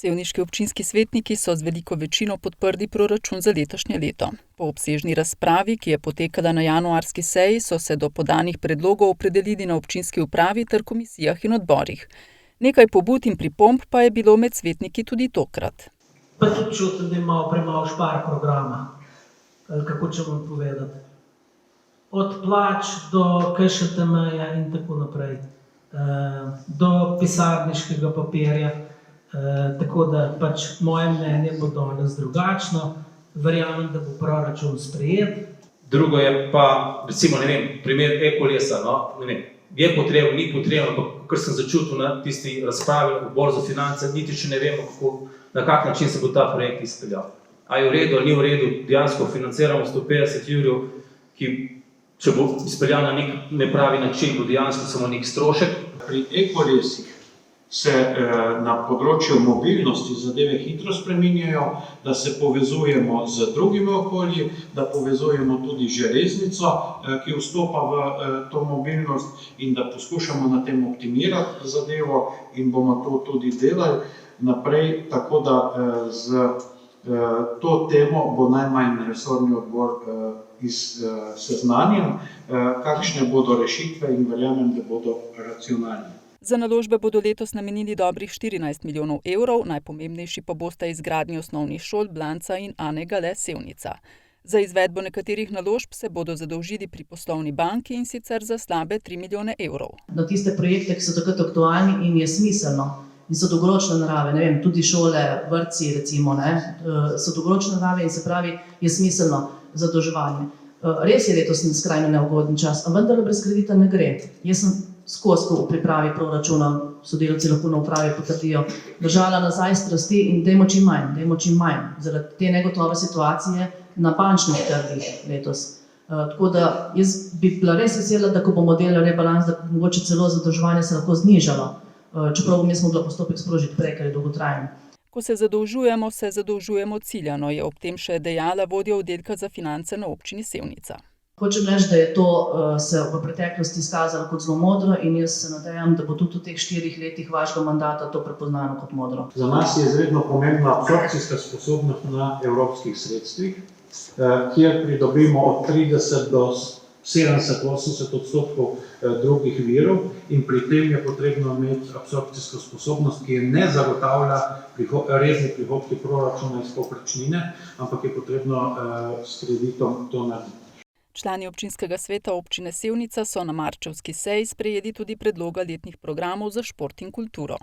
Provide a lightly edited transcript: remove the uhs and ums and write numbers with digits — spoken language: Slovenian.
Sevniški občinski svetniki so z veliko večino podprli proračun za letošnje leto. Po obsežni razpravi, ki je potekala na januarski seji, so se do podanih predlogov opredelili na občinski upravi ter komisijah in odborih. Nekaj pobud in pripomb pa je bilo med svetniki tudi tokrat. Pa tudi čutim, da je malo premalo špar programa, kako če vam povedati. Od plač do KŠTM-ja in tako naprej, do pisarniškega papirja. Tako da pač moje mnenje bo danes drugačno. Verjamem, da bo proračun sprejet. Drugo je pa, recimo, primer e-kolesa, je potrebno, ni potrebno, ampak kar sem začutil na tisti razpravi v Odboru za finance, niti še ne vemo, na kak način se bo ta projekt izpeljal. A je v redu ali ni v redu, dejansko financiramo 150 jurjev, ki če bo izpeljal na nek nepravi način, bo dejansko samo nek strošek. Pri e-kolesih se na področju mobilnosti zadeve hitro spreminjajo, da se povezujemo z drugimi okolji, da povezujemo tudi železnico, ki vstopa v to mobilnost in da poskušamo na tem optimirati zadevo in bomo to tudi delali naprej, tako da z to temo bo najmanj resorni odbor seznanjen, kakšne bodo rešitve in verjamem, da bodo racionalne. Za naložbe bodo letos namenili dobrih 14 milijonov evrov, najpomembnejši pa bosta izgradnji osnovnih šol Blanca in Ane Gale Sevnica. Za izvedbo nekaterih naložb se bodo zadolžili pri poslovni banki in sicer za slabe 3 milijone evrov. Na tiste projekte, ki so takrat aktualni in je smiselno in so dolgoročne narave, tudi šole, vrtci recimo, so dolgoročne narave in se pravi, je smiselno zadolževanje. Res je letos skrajno neugoden čas, a vendar brez kredita ne gre. Jaz sem skozi v pripravi proračuna, sodelavci lahko na upravi potrdijo, držala nazaj strasti in dajmo čim manj, zaradi te negotove situacije na bančnih trgih letos. Tako da jaz bi bila res vesela, da ko bomo delali rebalans, da mogoče celo zadolževanje se lahko znižalo, čeprav bom jaz mogla postopek sprožiti prej, ker je dolgotrajen. Ko se zadolžujemo ciljano, je ob tem še dejala vodja oddelka za finance na občini Sevnica. Hočem reči, da je to se v preteklosti izkazalo kot zelo modro in jaz se nadejam, da bo tudi v teh 4 letih vašega mandata to prepoznano kot modro. Za nas je izredno pomembna absorpcijska sposobnost na evropskih sredstvih, kjer pridobimo od 30 do 70–80% drugih virov in pri tem je potrebno imeti absorpcijsko sposobnost, ki je ne zagotavlja redni prihodki proračuna iz povprečnine, ampak je potrebno s kreditom to narediti. Člani občinskega sveta občine Sevnica so na marčevski seji sprejeli tudi predloga letnih programov za šport in kulturo.